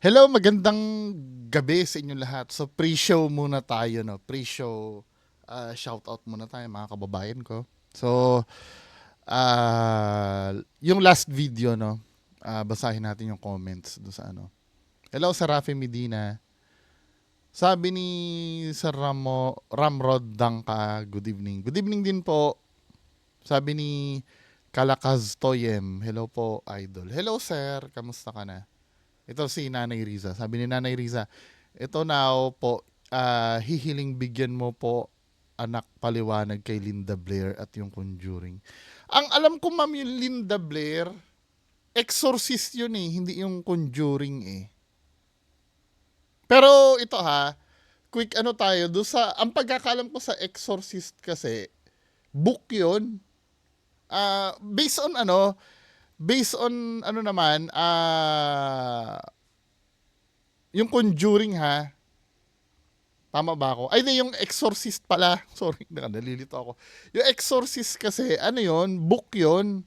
Hello, magandang gabi sa inyo lahat. So pre-show muna tayo, no? Pre-show shoutout muna tayo mga kababayan ko. So yung last video, no? Basahin natin yung comments do sa ano. Hello sa Rafi Medina. Sabi ni Sir Ramrod Dangka, good evening. Good evening din po. Sabi ni Kalakaz Toyem, hello po, idol. Hello sir, kamusta ka na? Ito si Nanay Riza. Sabi ni Nanay Riza, ito now po, hihiling bigyan mo po anak paliwanag kay Linda Blair at yung Conjuring. Ang alam ko ma'am yung Linda Blair, Exorcist yun eh, hindi yung Conjuring eh. Pero ito ha, quick ano tayo, do sa, ang pagkakalam ko sa Exorcist kasi, book yun. Based on ano, naman, yung Conjuring ha, tama ba ako? Ay, di, yung Exorcist pala. Sorry, nalilito ako. Yung Exorcist kasi, ano yon, book yon,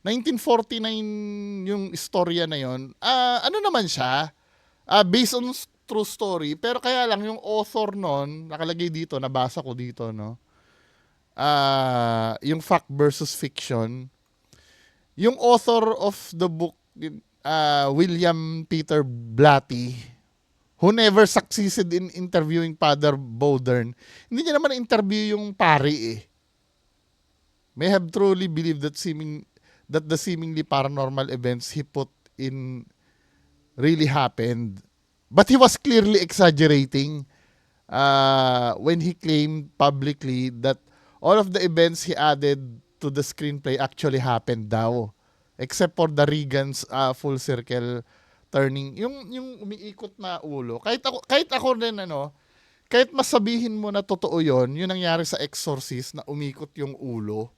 1949 yung istorya na yon. Ano naman siya? Based on true story. Pero kaya lang, yung author nun, nakalagay dito, nabasa ko dito, no? Yung fact versus fiction. Yung author of the book, William Peter Blatty, who never succeeded in interviewing Father Bowdern, hindi niya naman interview yung pari eh. May have truly believed that the seemingly paranormal events he put in really happened. But he was clearly exaggerating when he claimed publicly that all of the events he added to the screenplay actually happened daw. Except for the Regan's full circle turning, yung umiikot na ulo. Kahit ako rin ano, kahit masabihin mo na totoo yun nangyari sa Exorcist na umikot yung ulo.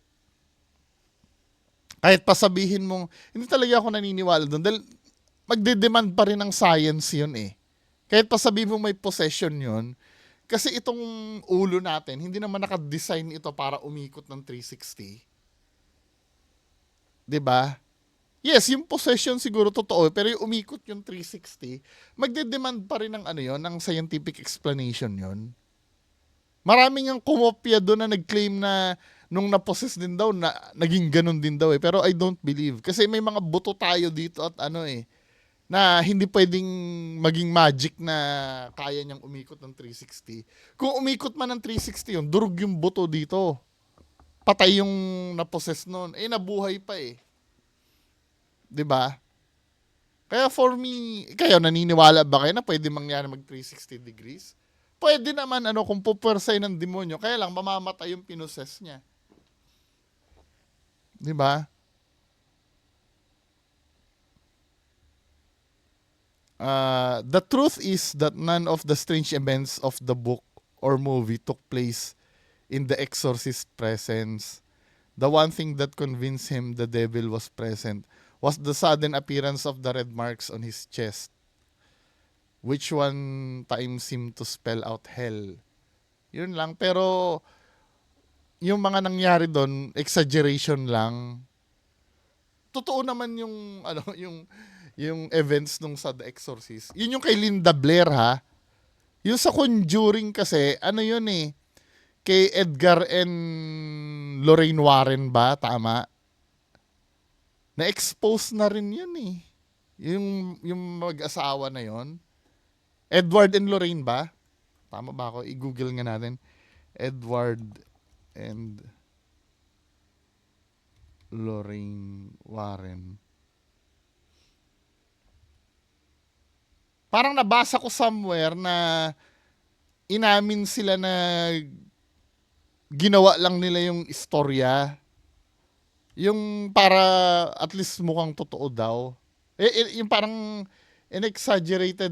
Kahit pasabihin mong, hindi talaga ako naniniwala doon. Dahil magde-demand pa rin ng science yun eh. Kahit pasabihin mong may possession yun, kasi itong ulo natin, hindi naman naka-design ito para umikot ng 360. 'Di ba? Yes, yung possession siguro totoo, pero yung umikot yung 360, magde-demand pa rin ng ano yon, ng scientific explanation yon. Maraming ang kumopya doon na nag-claim na nung na-possess din daw, na naging ganun din daw eh. Pero I don't believe. Kasi may mga buto tayo dito at ano eh, na hindi pwedeng maging magic na kaya niyang umikot ng 360. Kung umikot man ng 360 yun, durog yung buto dito. Patay yung na-possess nun. Eh, nabuhay pa eh. 'Di ba? Kaya for me, kayo naniniwala ba kayo na pwede mangyari mag 360 degrees? Pwede naman ano kung pupersay ng demonyo, kaya lang mamamatay yung pinoses niya. 'Di ba? The truth is that none of the strange events of the book or movie took place in the exorcist presence. The one thing that convinced him the devil was present was the sudden appearance of the red marks on his chest, which one time seemed to spell out hell. Yun lang. Pero yung mga nangyari doon, exaggeration lang. Totoo naman yung ano, yung events nung sa The Exorcist. Yun yung kay Linda Blair ha. Yung sa Conjuring kasi, ano yun eh, kay Edgar and Lorraine Warren ba? Tama? Na-expose na rin yun eh. Yung mag-asawa na yun. Edward and Lorraine ba? Tama ba ako? I-google nga natin. Edward and Lorraine Warren. Parang nabasa ko somewhere na inamin sila na ginawa lang nila yung istorya. Yung para at least mukhang totoo daw. Yung parang in-exaggerated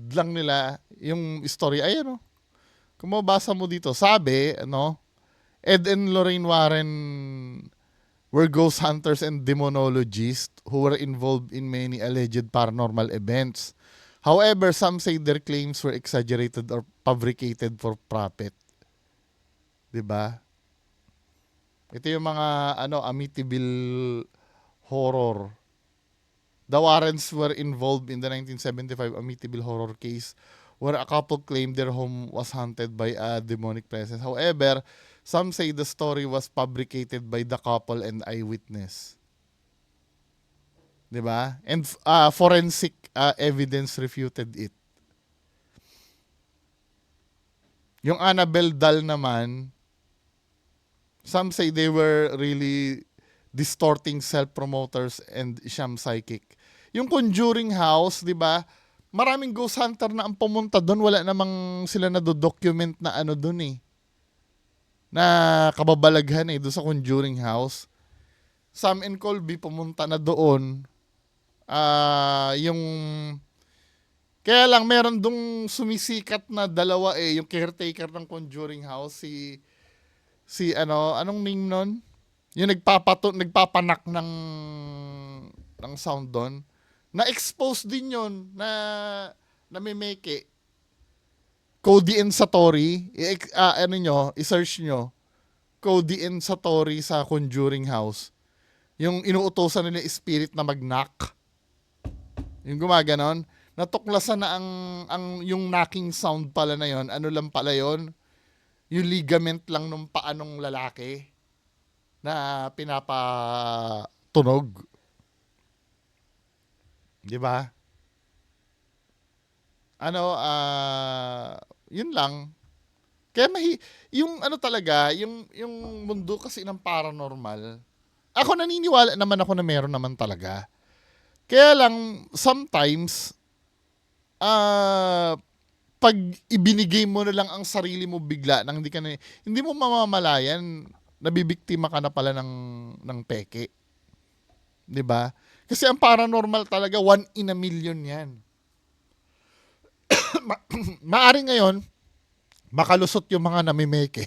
lang nila yung story. Ayan o. Kung mabasa mo dito, sabi, ano, Ed and Lorraine Warren were ghost hunters and demonologists who were involved in many alleged paranormal events. However, some say their claims were exaggerated or fabricated for profit. 'Di ba? Ito yung mga ano Amityville horror. The Warrens were involved in the 1975 Amityville horror case where a couple claimed their home was haunted by a demonic presence. However, some say the story was fabricated by the couple and eyewitness. 'Di ba? And forensic evidence refuted it. Yung Annabelle doll naman, some say they were really distorting self-promoters and sham psychic. Yung Conjuring House, 'di ba? Maraming ghost hunter na ang pumunta doon, wala namang sila na document na ano doon eh. Na kababalaghan eh doon sa Conjuring House. Sam and Colby pumunta na doon. Yung kaya lang meron dong sumisikat na dalawa eh, yung caretaker ng Conjuring House, si anong name nun? Yung nagpapanak ng sound doon. Na-expose din yun na namimeke. Cody and Satori, i-search nyo. Cody and Satori sa Conjuring House. Yung inuutosan nila spirit na mag-knock. Yung gumaganon. Natuklasan na ang yung knocking sound pala na yon. Ano lang pala yon? Yung ligament lang nung paanong lalaki na pinapatunog. 'Di ba? Yun lang. Kaya yung ano talaga, yung mundo kasi ng paranormal. Ako naniniwala naman ako na meron naman talaga. Kaya lang sometimes pag ibinigay mo na lang ang sarili mo bigla nang hindi mo mamamalayan, nabibiktima ka na pala ng peke. 'Di ba? Kasi ang paranormal talaga 1 in a million 'yan. Maaring ngayon makalusot yung mga namimeke.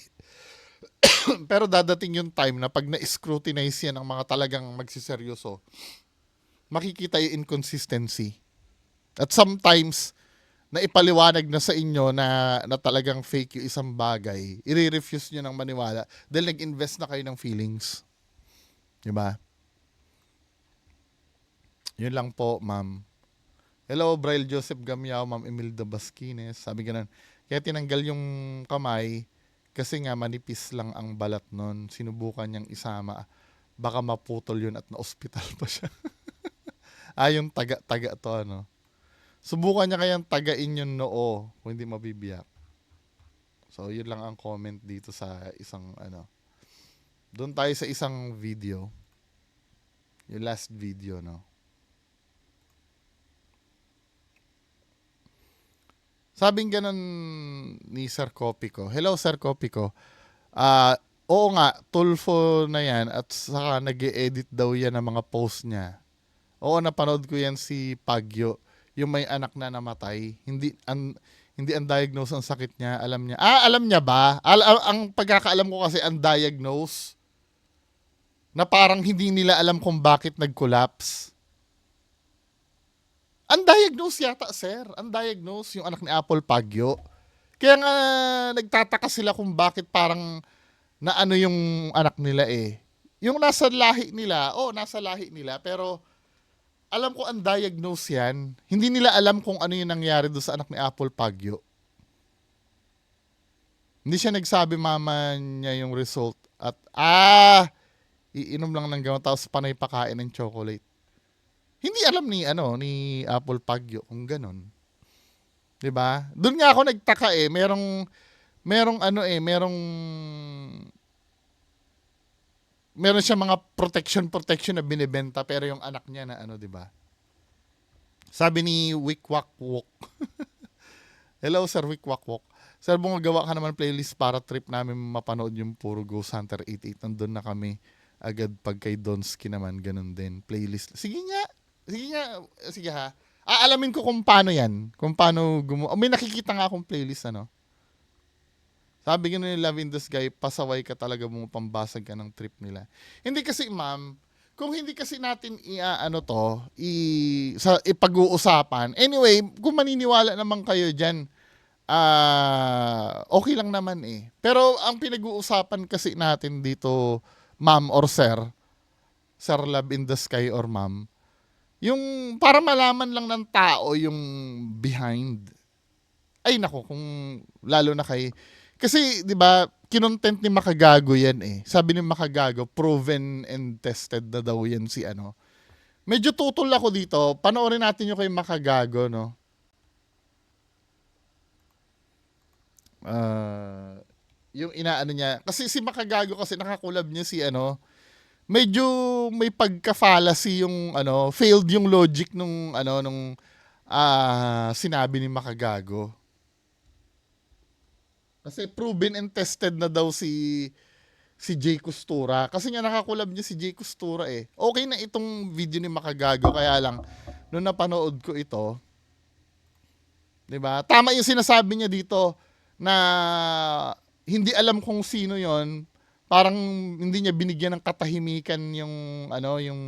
Pero dadating yung time na pag na-scrutinize yan ng mga talagang magsiseryoso, makikita yung inconsistency. At sometimes, na ipaliwanag na sa inyo na talagang fake yung isang bagay, i-refuse nyo ng maniwala dahil nag-invest na kayo ng feelings. Diba? Yun lang po, ma'am. Hello, Braille Joseph Gamiao, ma'am Emilda Basquines. Sabi ganun, kaya tinanggal yung kamay kasi nga manipis lang ang balat nun. Sinubukan niyang isama. Baka maputol yun at na-hospital pa siya. Yung taga to, ano. Subukan niya kayang tagain yung noo kung hindi mabibiyak. So, yun lang ang comment dito sa isang, Doon tayo sa isang video. Yung last video, no. Sabing ganun ni Sir Kopico. Hello, Sir Kopico. Oo nga, Tulfo na yan at saka nag-e-edit daw yan ng mga post niya. Oo, napanood ko yan si Pagyo. Yung may anak na namatay. Hindi undiagnosed ang sakit niya. Alam niya. Alam niya ba? Ang pagkakaalam ko kasi undiagnosed. Na parang hindi nila alam kung bakit nag-collapse. Undiagnosed yata, sir. Undiagnosed yung anak ni Apple Pagyo. Kaya nga nagtataka sila kung bakit parang na ano yung anak nila eh. Yung nasa lahi nila, pero alam ko undiagnosed yan. Hindi nila alam kung ano yung nangyari doon sa anak ni Apple Pagyo. Hindi siya nagsabi mama niya yung result at iinom lang ng gamot tapos panay pakain ng chocolate. Hindi alam ni Apple Pagyo kung ganun. 'Di ba? Doon nga ako nagtaka eh, merong meron siya mga protection na binebenta pero yung anak niya na 'di ba? Sabi ni Wikwakwok. Hello, Sir Wikwakwok. Sir, bumagawa ka naman playlist para trip namin mapanood yung puro Ghost Hunter 88. Nandun na kami agad pag kay Donsky naman, ganun din. Playlist. Sige ha. Alamin ko kung paano yan. Kung paano may nakikita nga akong playlist, Sabi nga ni Love in the Sky, pasaway ka talaga mo, pambasag ka ng trip nila. Hindi kasi, ma'am, kung hindi kasi natin ipag-uusapan. Anyway, kung maniniwala naman kayo dyan, okay lang naman eh. Pero ang pinag-uusapan kasi natin dito, ma'am or sir Love in the Sky or ma'am, Yung para malaman lang ng tao yung behind. Ay nako, kung lalo na kasi 'di ba, kinontent ni Makagago yan eh. Sabi ni Makagago, proven and tested na daw yan si ano. Medyo tutol ako dito. Panoorin natin yung kay Makagago, no? Yung inaano niya. Kasi si Makagago kasi nakakulab niya si ano. Medyo may pagka-fallacy yung ano, failed yung logic nung ano, nung sinabi ni Makagago. Kasi proven and tested na daw si Jay Costura. Kasi nga nakakulab niya si Jay Costura eh. Okay na itong video ni Makagago, kaya lang nung napanood ko ito, 'di ba? Tama yung sinasabi niya dito na hindi alam kung sino 'yon. Parang hindi niya binigyan ng katahimikan yung ano, yung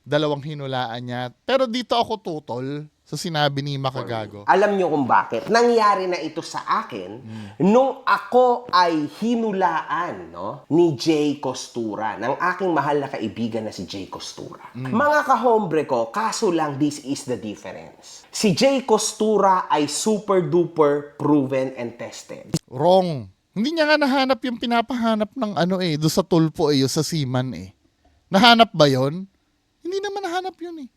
dalawang hinulaan niya. Pero dito ako tutol sa sinabi ni Makagago. Alam niyo kung bakit? Nangyari na ito sa akin nung ako ay hinulaan, no, ni Jay Costura, ng aking mahal na kaibigan na si Jay Costura. Mga kahombre ko, kaso lang this is the difference. Si Jay Costura ay super duper proven and tested. Wrong. Hindi niya nga nahanap yung pinapahanap ng ano eh, do sa tulpo eh, sa seaman eh. Nahanap ba yon? Hindi naman nahanap yun eh.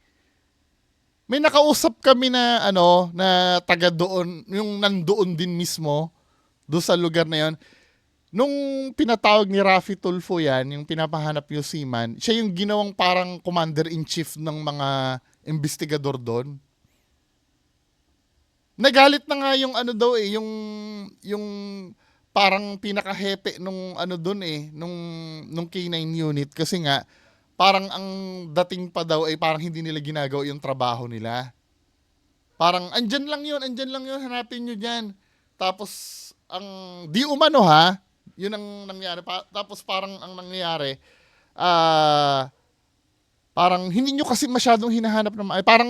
May nakausap kami na ano, na taga doon, yung nandoon din mismo, do sa lugar na yon. Nung pinatawag ni Rafi Tulfo yan, yung pinapahanap yung seaman, siya yung ginawang parang commander-in-chief ng mga investigador doon. Nagalit na nga yung ano daw eh, yung parang pinaka-hepe nung ano doon eh, nung K9 unit, kasi nga parang ang dating pa daw ay parang hindi nila ginagawa yung trabaho nila. Parang andyan lang yun, hanapin nyo dyan. Tapos ang di umano ha, yun ang nangyari. Tapos parang ang nangyayari, parang hindi nyo kasi masyadong hinahanap na parang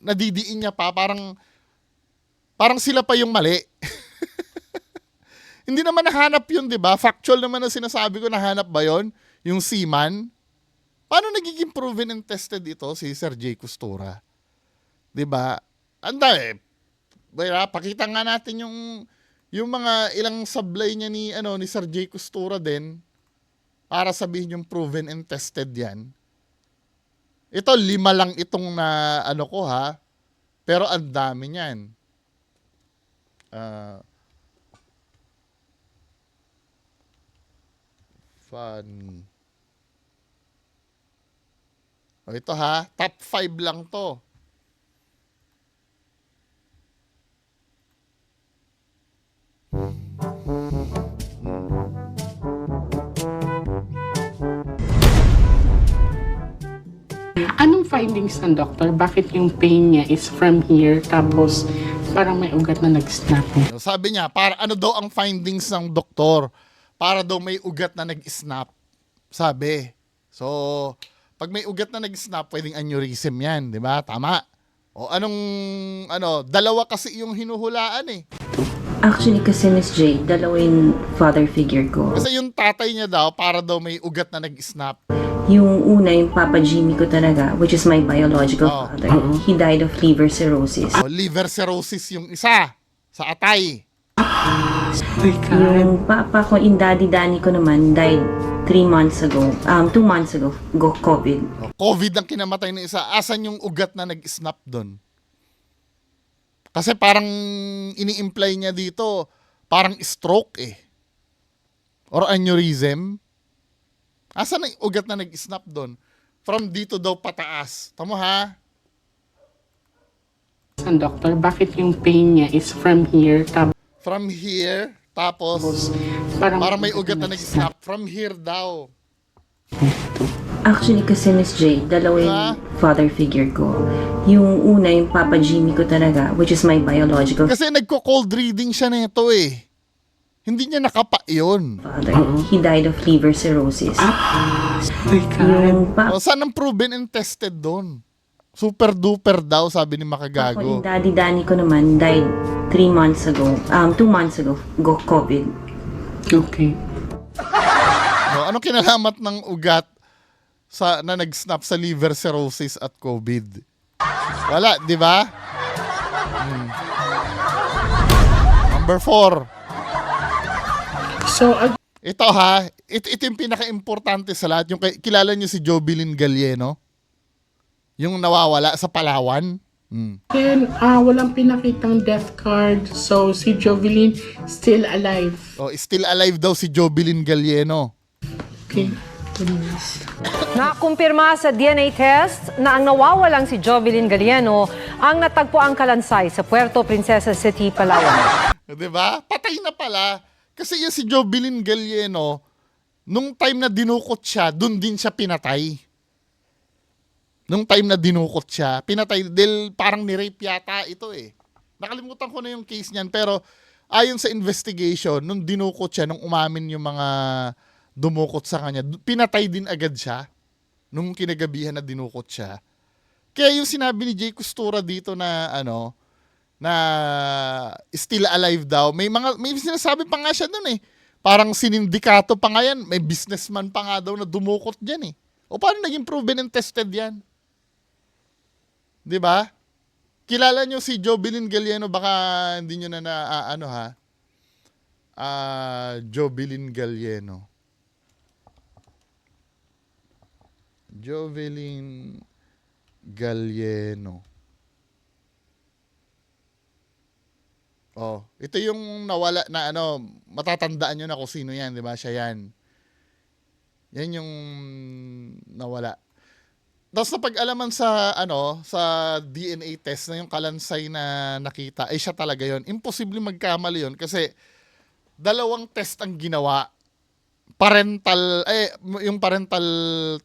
nadidiin niya pa, parang sila pa yung mali. Hindi naman nahanap yun, di ba? Factual naman na sinasabi ko, nahanap ba yun? Yung seaman? Paano nagiging proven and tested ito si Sir Jay Costura? Di ba? Anda eh. Pakita nga natin yung mga ilang sablay niya ni Sir Jay Costura din para sabihin yung proven and tested yan. Ito 5 lang itong na ano ko ha. Pero ang dami niyan. Fun. O ito ha, top 5 lang to. Anong findings ng doktor? Bakit yung pain niya is from here tapos parang may ugat na nag-snap? Sabi niya, para ano daw ang findings ng doktor? Para daw may ugat na nag-snap. Sabi. So, pag may ugat na nag-snap, pwedeng aneurysm yan, di ba? Tama. O dalawa kasi yung hinuhulaan eh. Actually, kasi Miss J, dalawa yung father figure ko. Kasi yung tatay niya daw, para daw may ugat na nag-snap. Yung una, yung Papa Jimmy ko talaga, which is my biological father. He died of liver cirrhosis. O, liver cirrhosis yung isa sa atay. Yung papa ko, in daddy Danny ko naman, died 2 months ago, COVID. O, COVID ang kinamatay ng isa. Asan yung ugat na nag-snap doon? Kasi parang ini-imply niya dito, parang stroke eh. Or aneurysm. Asan ang ugat na nag-snap doon? From dito daw pataas. Tamo ha? Ang doktor, bakit yung pain niya is from here From here, tapos parang may ugat na nag-snap. From here daw. Actually, kasi Miss J, dalawa yung father figure ko. Yung una, yung Papa Jimmy ko talaga, which is my biological Kasi nagko-cold reading siya nito eh. Hindi niya nakapa yun. father. He died of liver cirrhosis. Yung O, saan ang proven and tested doon? Super duper daw, sabi ni Makagago. yung daddy Danny ko naman, died 2 months ago, COVID. Okay. No, anong kinalamat ng ugat na nag-snap sa liver cirrhosis at COVID. Wala, di ba? Number 4. So, Ito ha, ito yung pinaka-importante sa lahat. Yung kilala niyo si Jovelyn Galieno? Yung nawawala sa Palawan? again, walang pinakitang death card. So, si Jovelyn still alive. Oh, still alive daw si Jovelyn Galieno. Okay. Goodness. Nakumpirma sa DNA test na ang nawawalang si Jovelyn Galieno ang natagpuang kalansay sa Puerto Princesa City, Palawan. Diba? Patay na pala. Kasi yung si Jovelyn Galieno, nung time na dinukot siya, dun din siya pinatay. Nung time na dinukot siya, pinatay. Dahil parang ni-rape yata ito eh. Nakalimutan ko na yung case niyan. Pero ayon sa investigation, nung dinukot siya, nung umamin yung mga dumukot sa kanya, pinatay din agad siya nung kinagabihan na dinukot siya. Kaya yung sinabi ni Jay Costura dito na na still alive daw, may sinasabi pa nga siya doon eh. Parang sinindikato pa nga yan, may businessman pa nga daw na dumukot diyan eh. O paano naging proven and tested yan? 'Di ba? Kilala nyo si Jovelyn Galieno, baka hindi nyo na Jovelyn Galieno. Jovelyn Galieno. Oh, ito yung nawala na matatandaan nyo na kung sino yan, di ba? Siya yan. Yan yung nawala. Tapos napag-alaman sa sa DNA test na yung kalansay na nakita, ay siya talaga yon. Imposible magkamali yon kasi dalawang test ang ginawa. Yung parental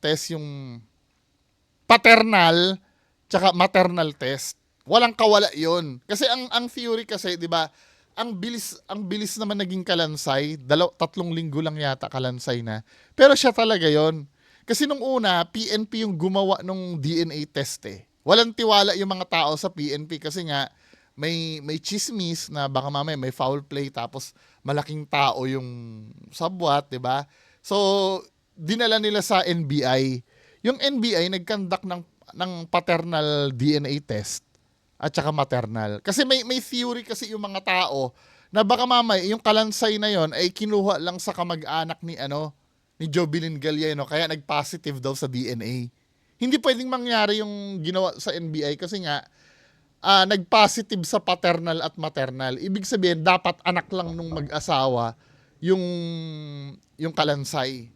test, yung paternal tsaka maternal test. Walang kawala yon. Kasi ang theory kasi, 'di ba? Ang bilis naman naging kalansay. 3 linggo lang yata kalansay na. Pero siya talaga yon. Kasi nung una, PNP yung gumawa nung DNA test eh. Walang tiwala yung mga tao sa PNP kasi nga may chismis na baka mamaya may foul play tapos malaking tao yung sabwat, 'di ba? So dinala nila sa NBI. Yung NBI nag-conduct ng paternal DNA test at saka maternal. Kasi may theory kasi yung mga tao na baka mamaya yung kalansay na yon ay kinuha lang sa kamag-anak ni Jovelyn Galieno kaya nag-positive daw sa DNA. Hindi pwedeng mangyari yung ginawa sa NBI kasi nga nag-positive sa paternal at maternal. Ibig sabihin, dapat anak lang nung mag-asawa yung kalansay.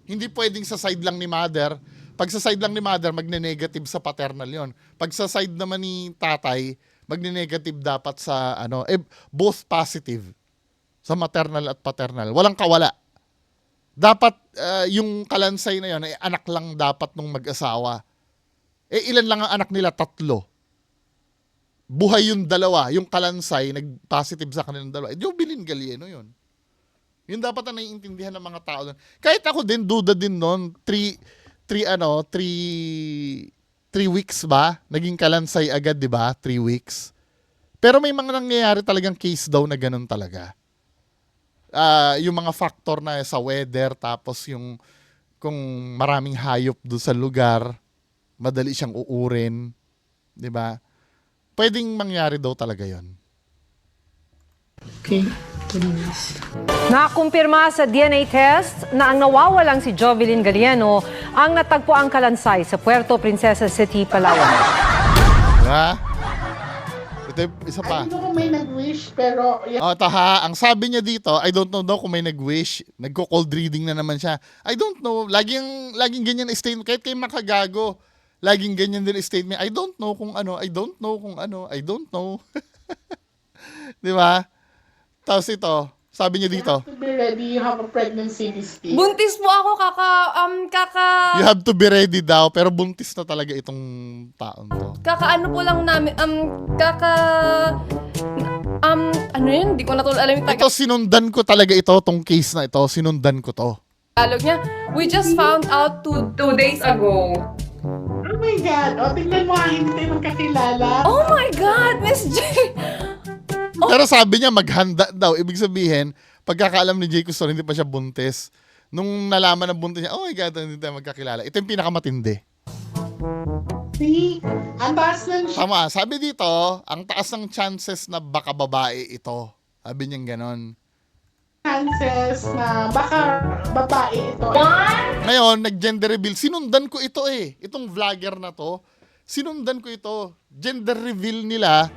Hindi pwedeng sa side lang ni mother. Pag sa side lang ni mother, magne-negative sa paternal yon. Pag sa side naman ni tatay, magne-negative dapat sa both positive. Sa maternal at paternal. Walang kawala. Dapat yung kalansay na yon ay anak lang dapat nung mag-asawa. Ilan lang ang anak nila? 3. Buhay yung 2, yung kalansay, nag-positive sa kanilang 2. Jovelyn Galieno yun. Yun dapat na naiintindihan ng mga tao doon. Kahit ako din, duda din noon, 3 weeks ba? Naging kalansay agad, di ba? 3 weeks. Pero may mga nangyayari talagang case daw na ganun talaga. Yung mga factor na sa weather, tapos yung kung maraming hayop doon sa lugar, madali siyang uurin, di ba? Pwedeng mangyari daw talaga yon. Okay. Goodness. Nakumpirma sa DNA test na ang nawawalang si Jovelyn Galieno ang natagpuang kalansay sa Puerto Princesa City, Palawan. Diba? Ito isa pa. I don't know kung may nag-wish, pero Ang sabi niya dito, I don't know daw kung may nag-wish. Nagko-cold reading na naman siya. I don't know. Laging ganyan na statement. Kahit kay Makagago, laging ganyan din statement. I don't know kung ano. I don't know kung ano. I don't know. Di ba? Tapos ito, sabi niya dito, to be ready, you have a pregnancy this week. Buntis po ako you have to be ready daw, pero buntis na talaga itong taon to. kakaano po lang namin ano yun? Hindi ko na alam yung Ito, sinundan ko talaga ito, tong case na ito, sinundan ko to. Tagalog niya. We just found out two days ago. Oh my God. Tingnan mo, hindi tayo magkakilala. Oh my God, Miss J! Pero sabi niya, maghanda daw. Ibig sabihin, pagkakaalam ni Jay Costura, hindi pa siya buntis. Nung nalaman ng buntis niya, oh my God, hindi tayo magkakilala. Ito yung pinakamatindi. See? Ang taas ng Tama, sabi dito, ang taas ng chances na baka babae ito. Sabi niyang ganon. chances na baka babae ito. Ngayon, nag-gender reveal. Sinundan ko ito eh. Itong vlogger na to. Sinundan ko ito. Gender reveal nila.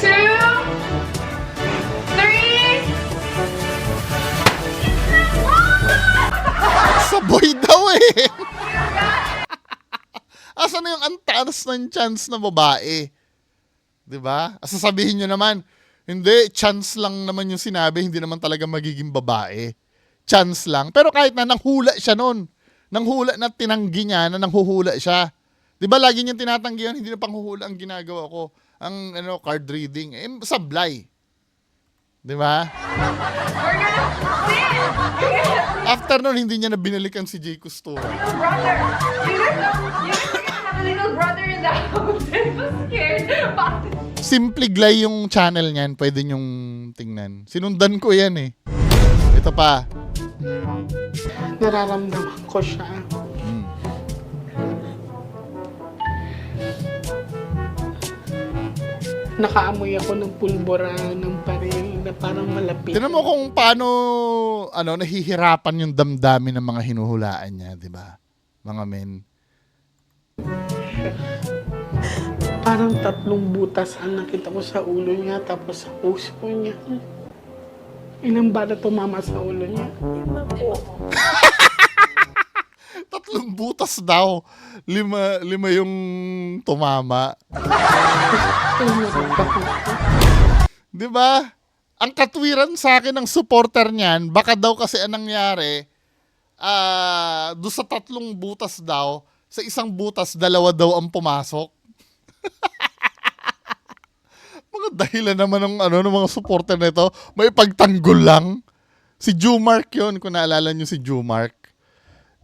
2, 3. Sa boy daw eh. Asa na yung antanas ng chance na babae? 'Di ba? Sasabihin nyo naman, hindi, chance lang naman yung sinabi, hindi naman talaga magiging babae. Chance lang. Pero kahit na nanghula siya nun. Nanghula na tinanggi niya na nanghuhula siya. 'Di ba lagi niyang tinatanggi yun, hindi na panghuhula ang ginagawa ko. Ang card reading, sablay. 'Di ba? After nun, hindi niya na binalikan si Jay Costura. Brother. You have a little brother in the house. I'm so scared. Simple Glay yung channel niyan, pwede nyong tingnan. Sinundan ko yan eh. Ito pa. Nararamdaman ko siya. Nakaamoy ako ng pulbura ng baril na parang malapit. Tignan mo kung paano nahihirapan yung damdamin ng mga hinuhulaan niya, di ba? Mga men. Parang 3 butas ang nakita ko sa ulo niya tapos sa puso niya. Ilang bala tumama sa ulo niya? 3 butas daw. 5 yung tumama. Di ba? Ang katwiran sa akin ng supporter niyan, baka daw kasi anong nangyari, doon sa 3 butas daw, sa isang butas, 2 daw ang pumasok. Mga dahilan naman ng ng mga supporter nito, may pagtanggol lang. Si Jumark 'yon, kung naalala niyo si Jumark.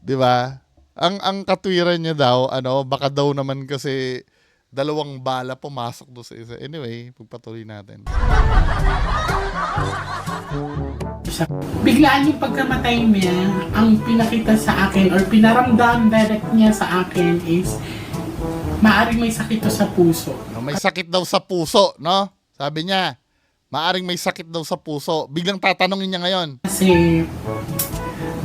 'Di ba? Ang katwiran niya daw, baka daw naman kasi 2 bala pumasok doon sa isa. Anyway, pagpatuloy natin. Biglaan yung pagkamatay niya, ang pinakita sa akin or pinaramdam direct niya sa akin is maaring may sakit to sa puso. May sakit daw sa puso, no? Sabi niya, maaring may sakit daw sa puso. Biglang tatanungin niya ngayon. Kasi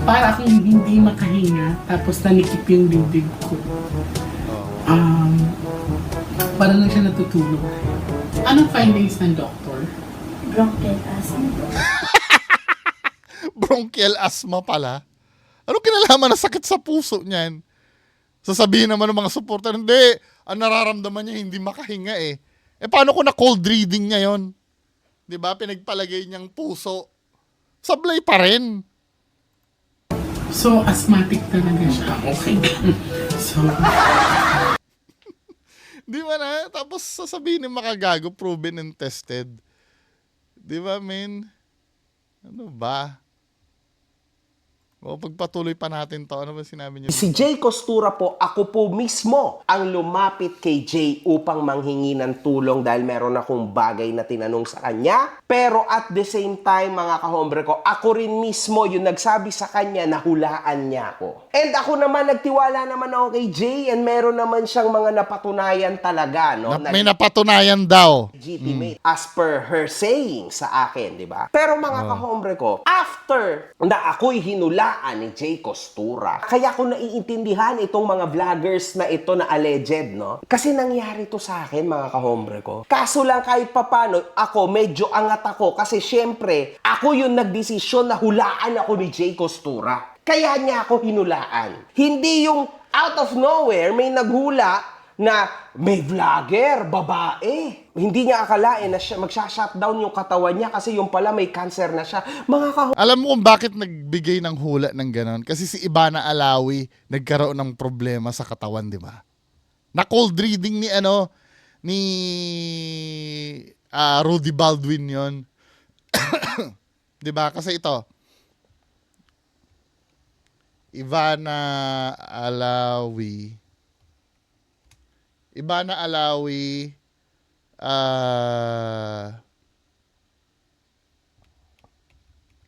para akong hindi makahinga tapos nanikip yung dibdib ko. Parang lang siya natutulog. Anong findings ng doktor? Bronchial asthma. Bronchial asthma pala. Anong kinalaman na sakit sa puso niyan? Sasabihin naman ng mga supporter, hindi, ang nararamdaman niya hindi makahinga eh. Paano kung na-cold reading niya yon? Diba? Pinagpalagay niyang puso. Sablay pa rin. So, asthmatic talaga siya. Okay. So, Di ba na? Tapos sasabihin ng makagago, proven and tested. Di ba, men? Ano ba? O, pagpatuloy pa natin to. Ano ba sinabi niyo? Si Jay Costura po, ako po mismo ang lumapit kay Jay upang manghingi ng tulong dahil meron akong bagay na tinanong sa kanya. Pero at the same time, mga kahombre ko, ako rin mismo yung nagsabi sa kanya na hulaan niya ako. And ako naman, nagtiwala naman ako kay Jay and meron naman siyang mga napatunayan talaga, no? May napatunayan daw. Legitimate as per her saying sa akin, di ba? Pero mga kahombre ko, after na ako'y hinulaan ni Jay Costura, kaya ko naiintindihan itong mga vloggers na ito na alleged, no? Kasi nangyari to sa akin, mga kahombre ko. Kaso lang kahit papano, ako medyo angat ako kasi syempre, ako yung nagdesisyon na hulaan ako ni Jay Costura. Kaya niya ako hinulaan. Hindi yung out of nowhere may naghula na may vlogger, babae. Hindi niya akalain na magsha-shutdown yung katawan niya kasi yung pala may cancer na siya. Alam mo kung bakit nagbigay ng hula ng ganon? Kasi si Ivana Alawi nagkaroon ng problema sa katawan, di ba? Na cold reading ni Rudy Baldwin yon. Di ba? Kasi ito, Ivana Alawi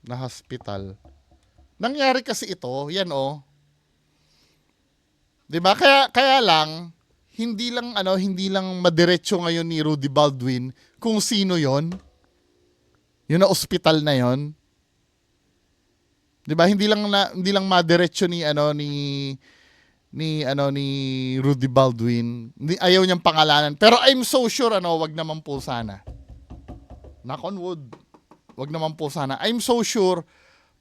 na hospital. Nangyari kasi ito, yan oh. 'Di ba? Kaya lang hindi lang madiretso ngayon ni Rudy Baldwin kung sino 'yon. Yun na ospital na 'yon. 'Di ba? Hindi lang madiretso ni Rudy Baldwin. Hindi, ayaw niyang pangalanan. Pero I'm so sure wag naman po sana. Knock on wood. Wag naman po sana. I'm so sure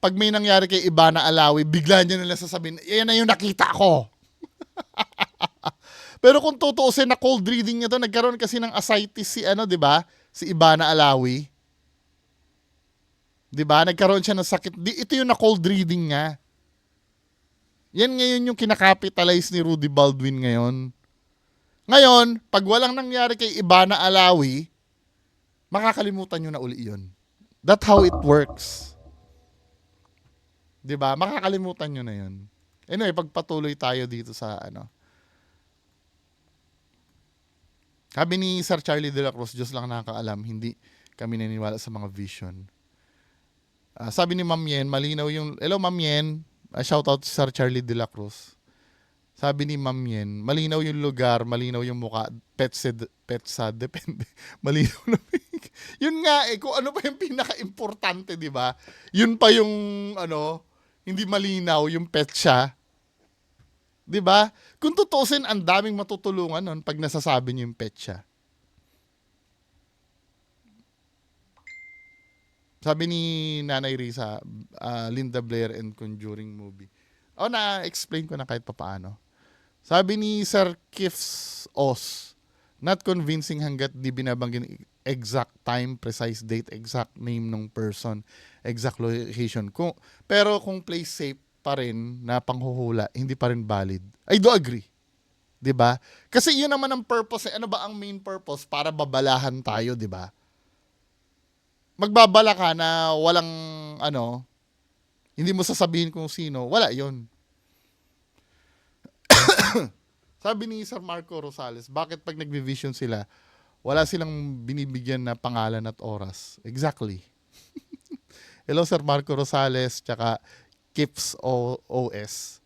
pag may nangyari kay Ivana Alawi, bigla niya nila sasabihin, yan na yung nakita ko. Pero kung tutuusin na cold reading niya to, nagkaroon kasi ng ascites si 'di ba? Si Ivana Alawi. 'Di ba? Nagkaroon siya ng sakit. Ito yung na cold reading niya. Yan ngayon yung kinakapitalize ni Rudy Baldwin ngayon. Ngayon, pag walang nangyari kay Ivana Alawi, makakalimutan nyo na uli yun. That's how it works. 'Di ba? Makakalimutan nyo na yun. Anyway, pagpatuloy tayo dito sa Sabi ni Sir Charlie de la Cruz, Diyos lang nakakaalam, hindi kami naniniwala sa mga vision. Sabi ni Ma'am Yen, malinaw yung... Hello, Ma'am Yen. Shout out si Sir Charlie de la Cruz. Sabi ni Ma'am Yen, malinaw yung lugar, malinaw yung mukha. Petsa, depende. Malinaw na. Yun nga kung ano pa yung pinaka-importante, di ba? Yun pa yung, hindi malinaw, yung petsa. Di ba? Kung tutusin, ang daming matutulungan nun pag nasasabi niyo yung petsa. Sabi ni Nanay Risa, Linda Blair and Conjuring movie. Na-explain ko na kahit papaano. Sabi ni Sir Kifs Os, not convincing hanggat di binabanggit exact time, precise date, exact name ng person, exact location. Pero kung place safe pa rin na panghuhula, hindi pa rin valid. I do agree. 'Di ba? Kasi yun naman ang purpose. Ano ba ang main purpose? Para babalahan tayo, 'di ba? Magbabala ka na walang hindi mo sasabihin kung sino, wala yon. Sabi ni Sir Marco Rosales, bakit pag nagvi-vision sila, wala silang binibigyan na pangalan at oras? Exactly. Hello Sir Marco Rosales, tsaka Kips OS.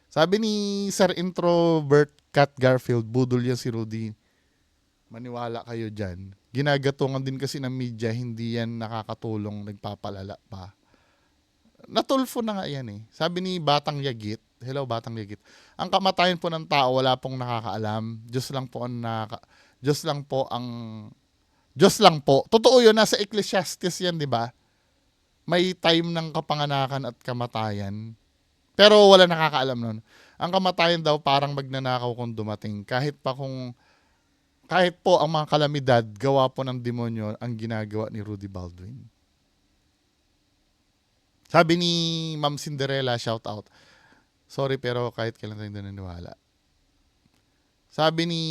Sabi ni Sir Introvert Cat Garfield, budol yan si Rudy. Maniwala kayo dyan. Ginagatungan din kasi ng media, hindi yan nakakatulong, nagpapalala pa. Natulfo na nga yan eh. Sabi ni Batang Yagit, hello Batang Yagit, ang kamatayan po ng tao, wala pong nakakaalam. Diyos lang po. Totoo yun, nasa Ecclesiastes yan, di ba? May time ng kapanganakan at kamatayan. Pero wala nakakaalam nun. Ang kamatayan daw parang magnanakaw kung dumating. Kahit po ang mga kalamidad, gawa po ng demonyo ang ginagawa ni Rudy Baldwin. Sabi ni Ma'am Cinderella, shout out. Sorry pero kahit kailan tayo naniniwala. Sabi ni...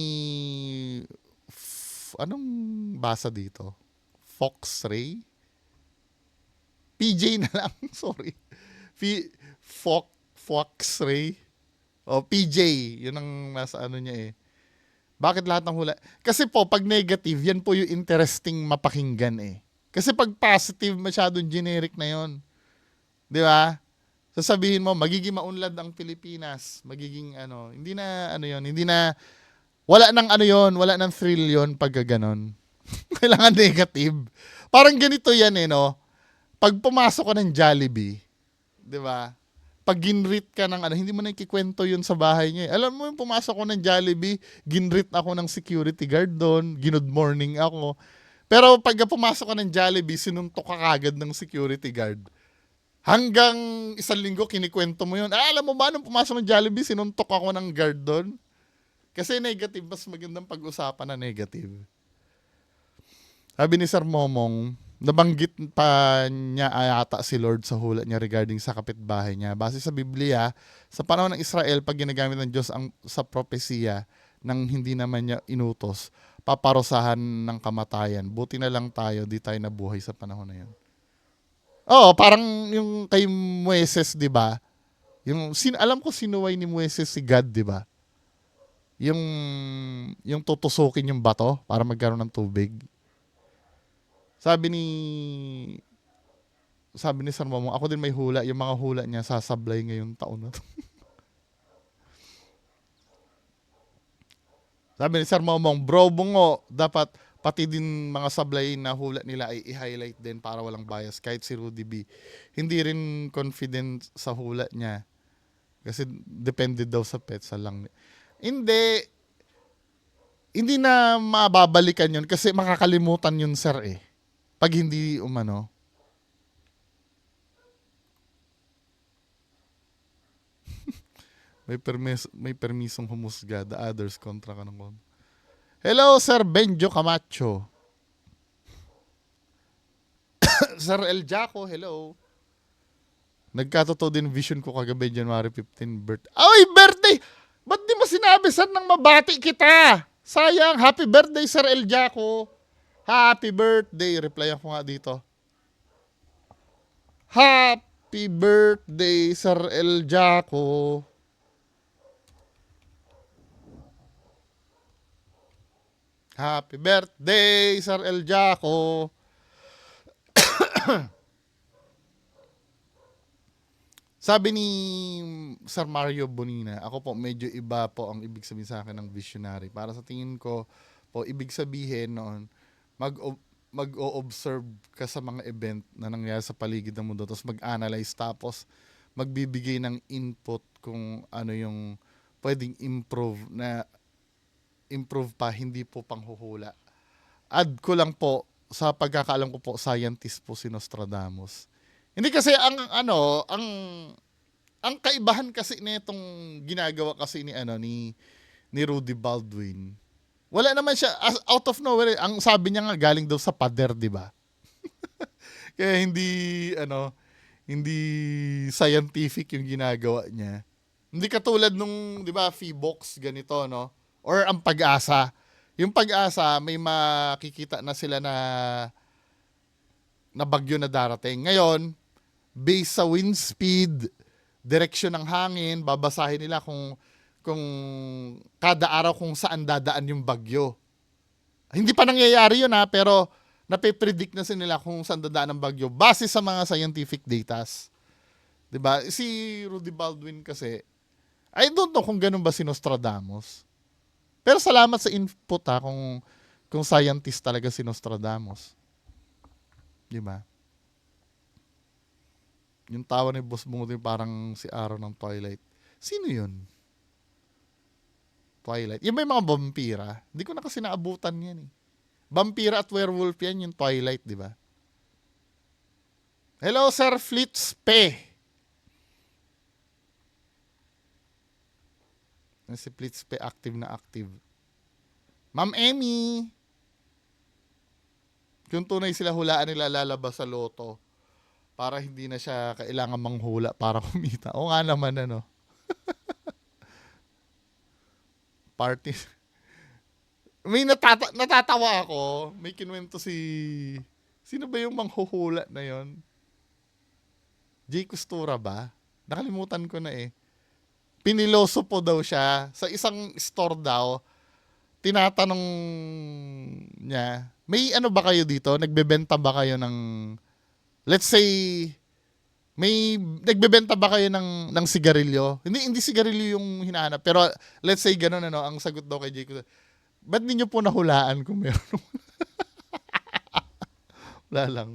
anong basa dito? Fox Ray? PJ na lang, sorry. Fox Ray? PJ, yun ang nasa niya eh. Bakit lahat ng hula? Kasi po, pag negative, yan po yung interesting mapakinggan eh. Kasi pag positive, masyadong generic na yon. Di ba? Sasabihin mo, magiging maunlad ang Pilipinas. Magiging hindi na hindi na, wala nang thrill yon pag ganon. Kailangan negative. Parang ganito yan pag pumasok ka ng Jollibee, di ba? Pag ginrit ka ng hindi mo na ikikwento yun sa bahay niya. Alam mo yung pumasok ko ng Jollibee, ginrit ako ng security guard doon, good morning ako. Pero pag pumasok ka ng Jollibee, sinuntok ka kagad ng security guard. Hanggang 1 linggo, kinikwento mo yun. Alam mo ba, nung pumasok ng Jollibee, sinuntok ako ng guard doon? Kasi negative, mas magandang pag-usapan na negative. Sabi ni Sir Momong, nabanggit pa niya ata si Lord sa hula niya regarding sa kapitbahay niya. Base sa Biblia, sa panahon ng Israel, pag ginagamit ng Diyos sa propesiya nang hindi naman niya inutos, paparusahan ng kamatayan. Buti na lang tayo, di tayo nabuhay sa panahon na yun. Parang yung kay Moises, di ba? Alam ko sinuway ni Moises si God, di ba? Yung tutusukin yung bato para magkaroon ng tubig. Sabi ni sabi ni Sir Momong, ako din may hula. Yung mga hula niya sasablay ngayong taon na to. Sabi ni Sir Momong, bro bungo, dapat pati din mga sablay na hula nila ay i-highlight din para walang bias. Kahit si Rudy B. Hindi rin confident sa hula niya. Kasi depende daw sa petsa lang. Hindi na mababalikan yun kasi makakalimutan yun, sir eh. Pag hindi umano. may permisong humusga. The others kontra ka ng Hello, Sir Benjo Camacho. Sir El Jaco, hello. Nagkatotoo din vision ko kagabi, January 15, birthday. Ay, birthday! Ba't di mo sinabi, sir, nang mabati kita? Sayang, happy birthday, Sir El Jaco. Happy birthday. Replyan ko nga dito. Happy birthday, Sir El Jaco. Happy birthday, Sir El Jaco. Sabi ni Sir Mario Bonina, ako po medyo iba po ang ibig sabihin sa akin ng visionary. Para sa tingin ko po, ibig sabihin noon, mag-o-observe ka sa mga event na nangyayari sa paligid ng mundo, tapos mag-analyze, tapos magbibigay ng input kung ano yung pwedeng improve pa, hindi po panghuhula. Add ko lang po, sa pagkakaalam ko po, scientist po si Nostradamus. Hindi kasi ang kaibahan kasi nitong ginagawa kasi ni Rudy Baldwin. Wala naman siya out of nowhere. Ang sabi niya nga galing daw sa pader, 'di ba? Kaya hindi scientific yung ginagawa niya. Hindi katulad nung, 'di ba, Feebox ganito, no? Or ang Pag-asa. Yung Pag-asa may makikita na sila na bagyo na darating. Ngayon, based sa wind speed, direksyon ng hangin, babasahin nila kung kada araw kung saan dadaan yung bagyo. Hindi pa nangyayari yun pero nape-predict na nila kung saan dadaan ang bagyo base sa mga scientific datas. 'Di ba? Si Rudy Baldwin kasi, I don't know kung ganun ba si Nostradamus. Pero salamat sa input kung scientist talaga si Nostradamus. 'Di ba? Yung tawa ni Boss Bungo parang si Araw ng Twilight. Sino yun? Twilight. Yung may mga vampira. Hindi ko na kasi naabutan yan eh. Vampira at werewolf yan, yung Twilight, di ba? Hello, Sir Flitzpe. Si Flitzpe, active na active. Ma'am Emmy. Kung tunay sila hulaan nila lalabas sa loto, para hindi na siya kailangan manghula para kumita. O nga naman, Party. May natatawa ako. May kinuwento sino ba yung manghuhula na yon? Jay Costura ba? Nakalimutan ko na eh. Piniloso po daw siya. Sa isang store daw, tinatanong niya, may ba kayo dito? Nagbebenta ba kayo ng, let's say, nagbebenta ba kayo ng sigarilyo? Hindi sigarilyo yung hinahanap. Pero let's say ganun, ang sagot daw kay Jake, ba't ninyo po nahulaan kung meron? Wala lang.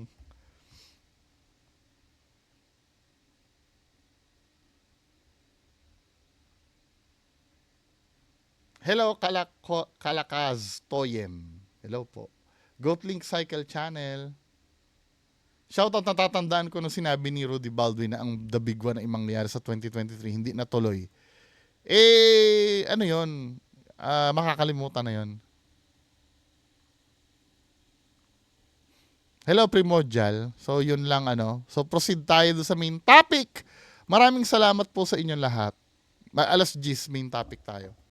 Hello, Kalakaz Toyem. Hello po. Goatlink Cycle Channel. Shoutout, natatandaan ko nung sinabi ni Rudy Baldwin na ang the big one na mangyayari sa 2023 hindi natuloy. Yun? Makakalimutan na yun. Hello, Primordial. So, yun lang So, proceed tayo sa main topic. Maraming salamat po sa inyong lahat. Alas 10, main topic tayo.